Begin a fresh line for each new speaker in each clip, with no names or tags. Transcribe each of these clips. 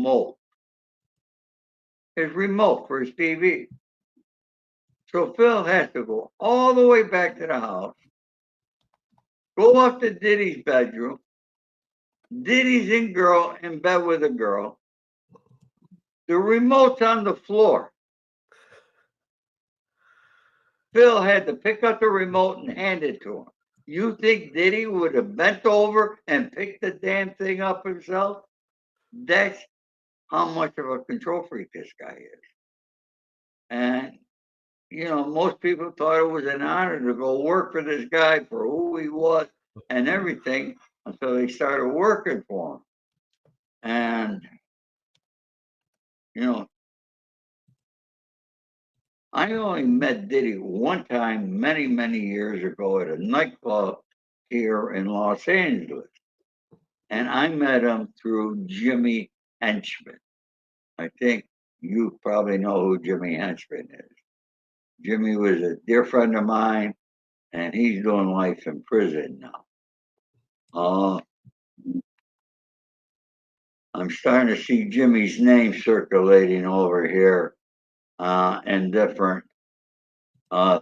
remote. His remote for his TV. So Phil has to go all the way back to the house, go up to Diddy's bedroom. Diddy's in bed with a girl. The remote's on the floor. Phil had to pick up the remote and hand it to him. You think Diddy would have bent over and picked the damn thing up himself? That's how much of a control freak this guy is. And, most people thought it was an honor to go work for this guy for who he was and everything until they started working for him. And, I only met Diddy one time many, many years ago at a nightclub here in Los Angeles. And I met him through Jimmy Henchman. I think you probably know who Jimmy Henchman is. Jimmy was a dear friend of mine, and he's doing life in prison now. I'm starting to see Jimmy's name circulating over here in different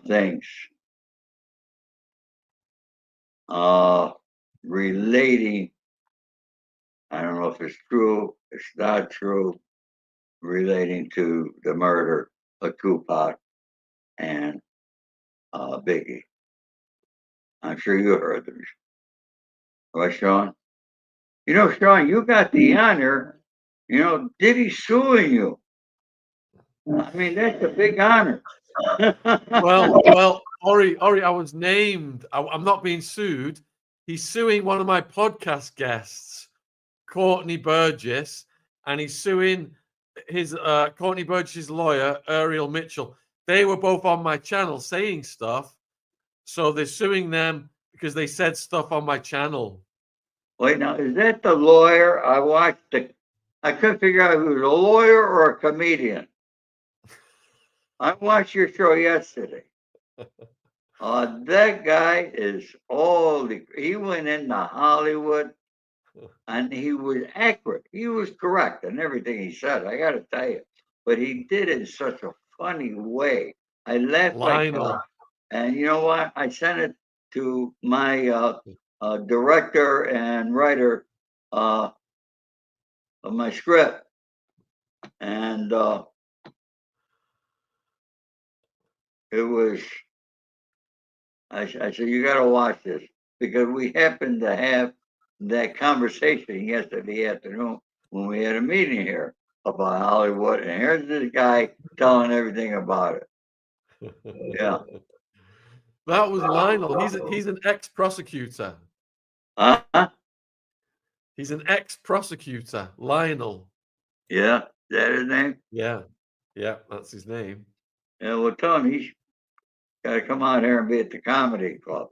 things relating. I don't know if it's true, it's not true, relating to the murder of Tupac and Biggie. I'm sure you heard them. Right, Shaun? Shaun, you got the honor. Diddy suing you. I mean, that's a big honor.
Well, Ori, I was named. I'm not being sued. He's suing one of my podcast guests, Courtney Burgess, and he's suing his Courtney Burgess's lawyer, Ariel Mitchell. They were both on my channel saying stuff, so they're suing them because they said stuff on my channel.
Wait, now is that the lawyer? I couldn't figure out if he was a lawyer or a comedian. I watched your show yesterday. That guy is he went into Hollywood and he was accurate. He was correct in everything he said. I got to tell you, but he did it in such a funny way. I laughed like hell. And you know what? I sent it to my director and writer of my script, and it was. I said, you got to watch this because we happened to have that conversation yesterday afternoon when we had a meeting here about Hollywood, and here's this guy telling everything about it. Yeah.
That was Lionel. He's an ex-prosecutor. He's an ex-prosecutor, Lionel.
Yeah, is that his name?
Yeah, that's his name.
Yeah, well, tell him he's got to come out here and be at the comedy club.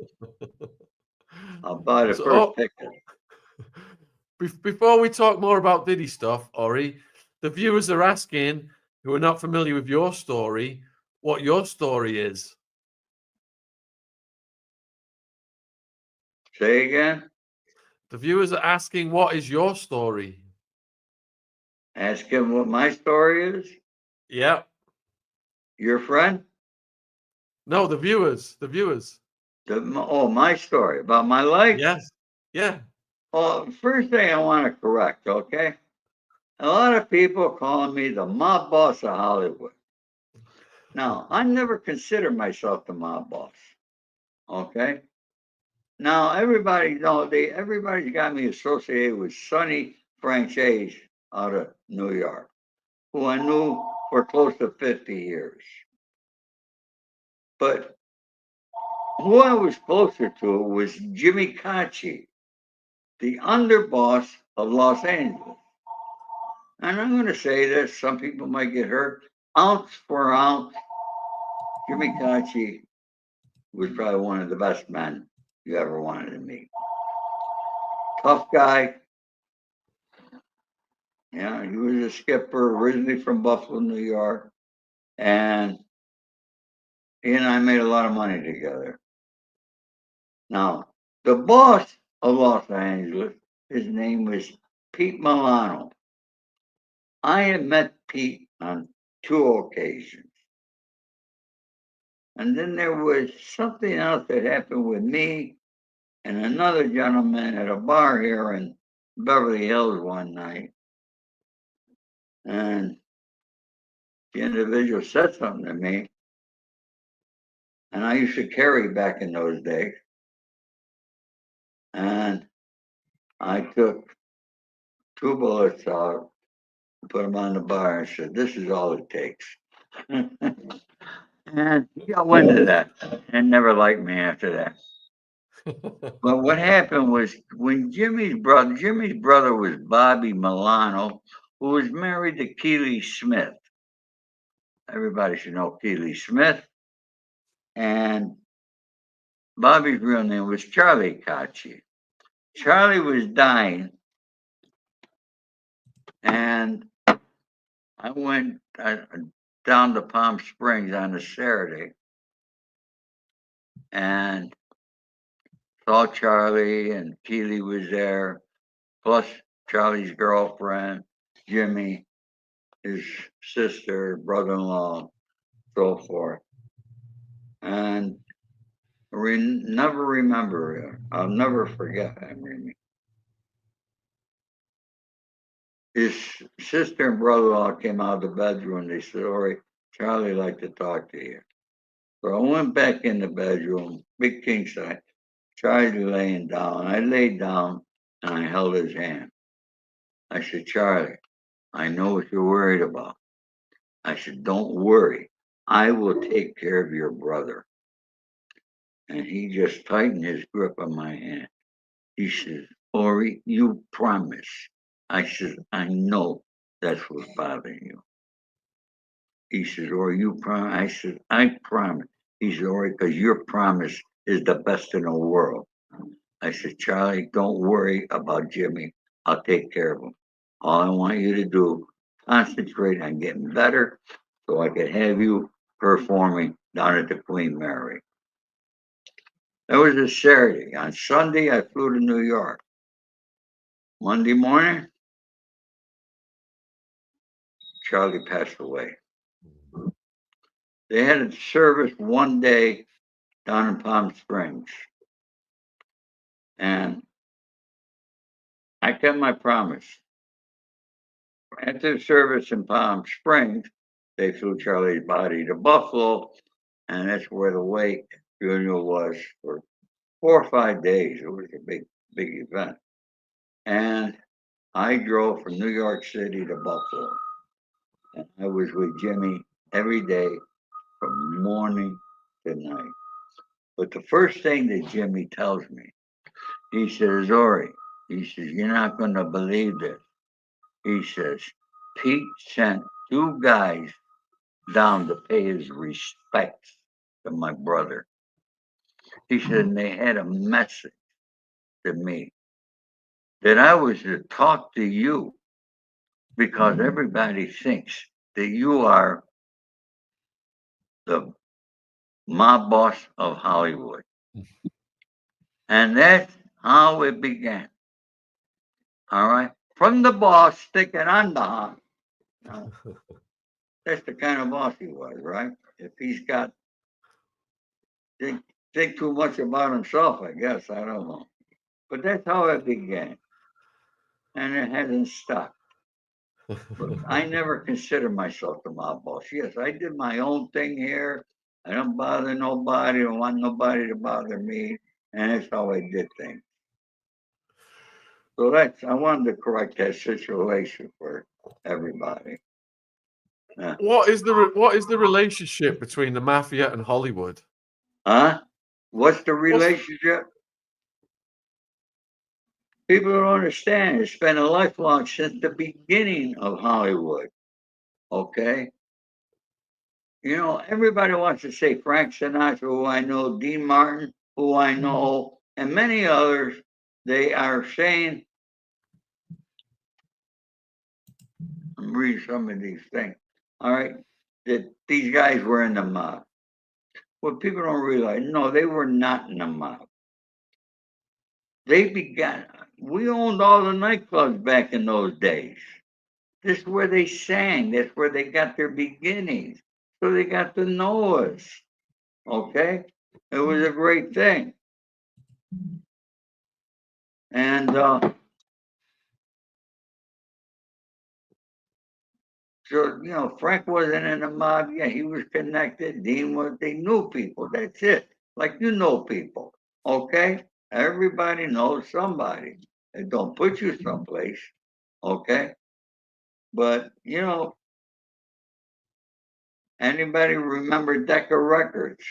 I'll buy the first ticket.
Before we talk more about Diddy stuff, Ori, the viewers are asking, who are not familiar with your story, what your story is.
Say again?
The viewers are asking, what is your story?
Ask him what my story is?
Yeah.
Your friend?
No, the viewers.
My story about my life?
Yes. Yeah.
Well, first thing I want to correct, okay? A lot of people calling me the mob boss of Hollywood. Now, I never considered myself the mob boss, okay? Now, everybody's got me associated with Sonny Franchise out of New York, who I knew for close to 50 years. But who I was closer to was Jimmy Cacci, the underboss of Los Angeles. And I'm going to say this, some people might get hurt. Ounce for ounce, Jimmy Cacci was probably one of the best men you ever wanted to meet. Tough guy. Yeah, he was a skipper, originally from Buffalo, New York. And he and I made a lot of money together. Now, the boss of Los Angeles, his name was Pete Milano. I had met Pete on 2 occasions. And then there was something else that happened with me and another gentleman at a bar here in Beverly Hills one night. And the individual said something to me. And I used to carry back in those days. And I took 2 bullets out, put them on the bar, and said, "This is all it takes." And he got wind of that and never liked me after that. But what happened was when Jimmy's brother was Bobby Milano, who was married to Keely Smith. Everybody should know Keely Smith. And Bobby's real name was Charlie Kachi. Charlie was dying, and I went down to Palm Springs on a Saturday and saw Charlie, and Keely was there, plus Charlie's girlfriend, Jimmy, his sister, brother-in-law, so forth. And never remember it. I'll never forget him. His sister and brother-in-law came out of the bedroom. They said, "Ori, Charlie like to talk to you." So I went back in the bedroom, big king size. Charlie laying down. I laid down and I held his hand. I said, "Charlie, I know what you're worried about." I said, "Don't worry. I will take care of your brother." And he just tightened his grip on my hand. He says, "Ori, you promise." I said, "I know that's what's bothering you." He says, "Ori, you promise?" I said, "I promise." He said, "Ori, because your promise is the best in the world." I said, "Charlie, don't worry about Jimmy. I'll take care of him. All I want you to do, concentrate on getting better so I can have you performing down at the Queen Mary." That was a Saturday. On Sunday, I flew to New York. Monday morning, Charlie passed away. They had a service one day down in Palm Springs. And I kept my promise. After the service in Palm Springs, they flew Charlie's body to Buffalo, and that's where the wake funeral was for 4 or 5 days. It was a big, big event. And I drove from New York City to Buffalo. And I was with Jimmy every day from morning to night. But the first thing that Jimmy tells me, he says, "Ori," he says, "you're not going to believe this." He says, "Pete sent 2 guys down to pay his respects to my brother." He said, and they had a message to me that I was to talk to you because everybody thinks that you are the mob boss of Hollywood. And that's how it began. All right. From the boss sticking on the hot. Now, that's the kind of boss he was, right? If he's got think too much about himself, I guess. I don't know. But that's how it began. And it hasn't stopped. But I never considered myself the mob boss. Yes, I did my own thing here. I don't bother nobody. I don't want nobody to bother me. And that's how I did things. So I wanted to correct that situation for everybody.
What is the relationship between the Mafia and Hollywood?
Huh? What's the
What's
relationship? People don't understand. It's been a lifelong since the beginning of Hollywood. Okay? You know, everybody wants to say Frank Sinatra, who I know, Dean Martin, who I know, and many others. They are saying, I'm reading some of these things, all right, that these guys were in the mob. What people don't realize, no, they were not in the mob. We owned all the nightclubs back in those days. This is where they sang. That's where they got their beginnings. So they got to know us. Okay? It was a great thing. And so, Frank wasn't in the mob yet. He was connected. Dean was, they knew people. That's it. Like you know people. Okay? Everybody knows somebody. They don't put you someplace. Okay? But, anybody remember Decca Records?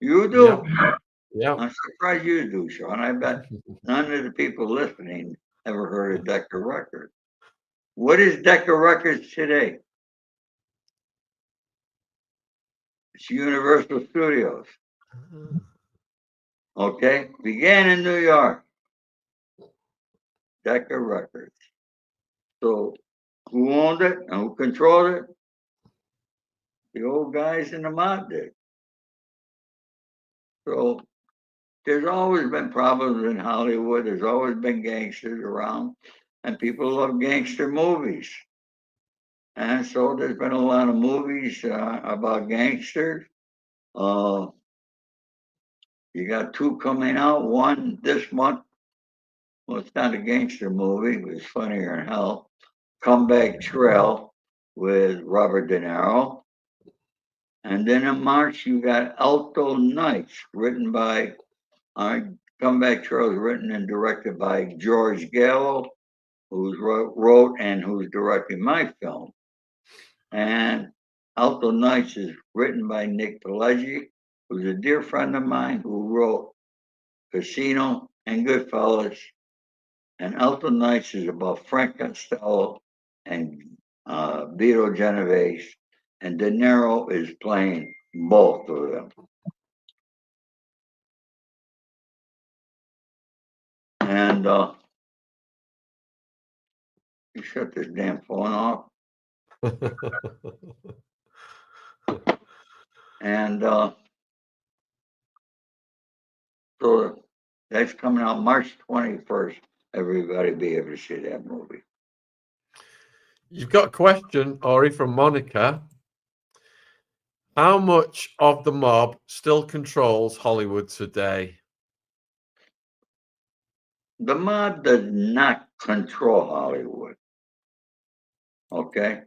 You
Yeah.
do?
Yeah.
I'm surprised you do, Shaun. I bet none of the people listening ever heard of Decca Records. What is Decca Records today? It's Universal Studios. Okay? Began in New York. Decca Records. So who owned it and who controlled it? The old guys in the mob did. So there's always been problems in Hollywood. There's always been gangsters around, and people love gangster movies. And so there's been a lot of movies about gangsters. Uh, you got two coming out. One this month. Well, it's not a gangster movie. It was funnier than hell. Comeback Trail with Robert De Niro. And then in March, you got Alto Nights, written by, Comeback Trail is written and directed by George Gallo, who's wrote and who's directing my film. And Alto Nights is written by Nick Pileggi, who's a dear friend of mine who wrote Casino and Goodfellas. And Alto Nights is about Frank Costello and Vito Genovese. And De Niro is playing both of them. And you shut this damn phone off. And so that's coming out March 21st. Everybody be able to see that movie.
You've got a question, Ori, from Monica. How much of the mob still controls Hollywood today?
The mob does not control Hollywood. Okay?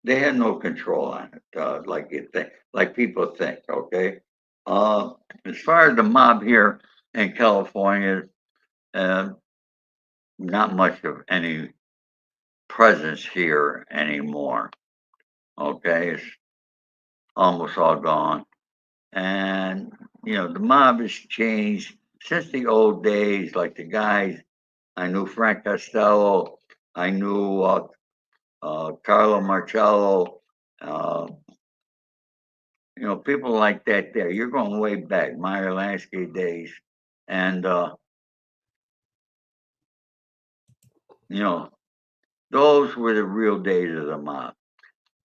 They have no control on it, like you think, like people think. Okay? As far as the mob here in California, uh, not much of any presence here anymore. Okay? It's almost all gone. And, the mob has changed since the old days, like the guys. I knew Frank Costello. I knew Carlo Marcello. Uh, people like that there. You're going way back, Meyer Lansky days. And, those were the real days of the mob.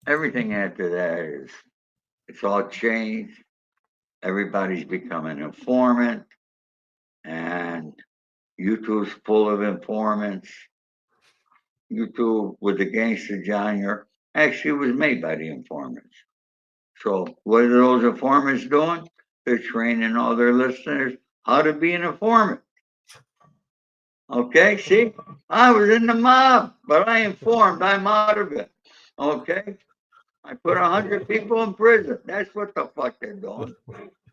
Everything after that it's all changed. Everybody's become an informant. And YouTube's full of informants. YouTube with the gangster genre actually was made by the informants. So what are those informants doing? They're training all their listeners how to be an informant. Okay, see, I was in the mob, but I informed. I'm out of it. Okay, I put 100 people in prison. That's what the fuck they're doing.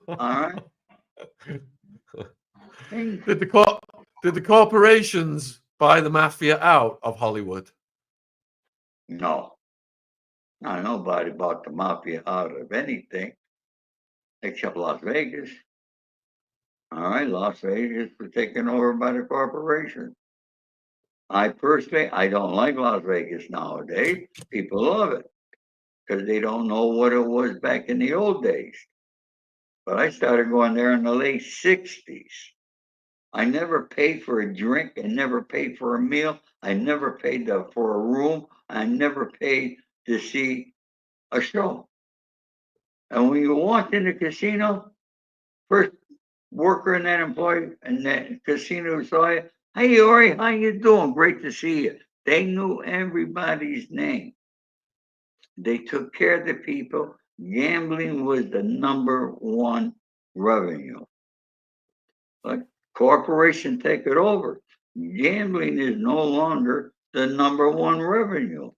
All right.
Did the corporations buy the mafia out of Hollywood?
No, not nobody bought the mafia out of anything except Las Vegas. All right, Las Vegas was taken over by the corporation. I personally, I don't like Las Vegas nowadays. People love it because they don't know what it was back in the old days. But I started going there in the late 60s. I never paid for a drink. I never paid for a meal. I never paid for a room. I never paid to see a show. And when you walked in the casino, first worker and that employee and that casino saw you, Hey, Ori, how you doing? Great to see you. They knew everybody's name. They took care of the people. Gambling was the number one revenue. But corporation take it over. Gambling is no longer the number one revenue.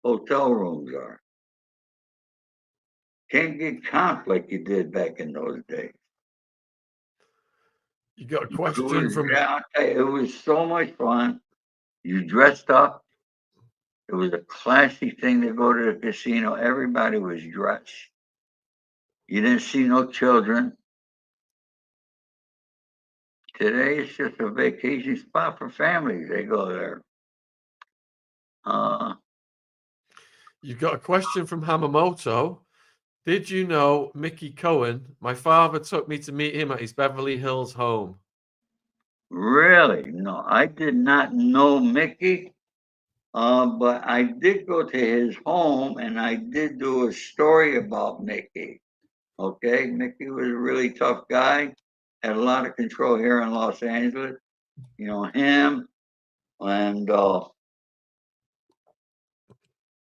Hotel rooms are. Can't get comped like you did back in those days.
You got a
It
question
was,
from
yeah, I'll tell you, it was so much fun. You dressed up. It was a classy thing to go to the casino. Everybody was dressed. You didn't see no children. Today it's just a vacation spot for families. They go there. Uh,
you got a question from Hamamoto. Did you know Mickey Cohen? My father took me to meet him at his Beverly Hills home.
really? No, I did not know Mickey. But I did go to his home and I did do a story about Mickey. Okay, Mickey was a really tough guy, had a lot of control here in Los Angeles. You know him, and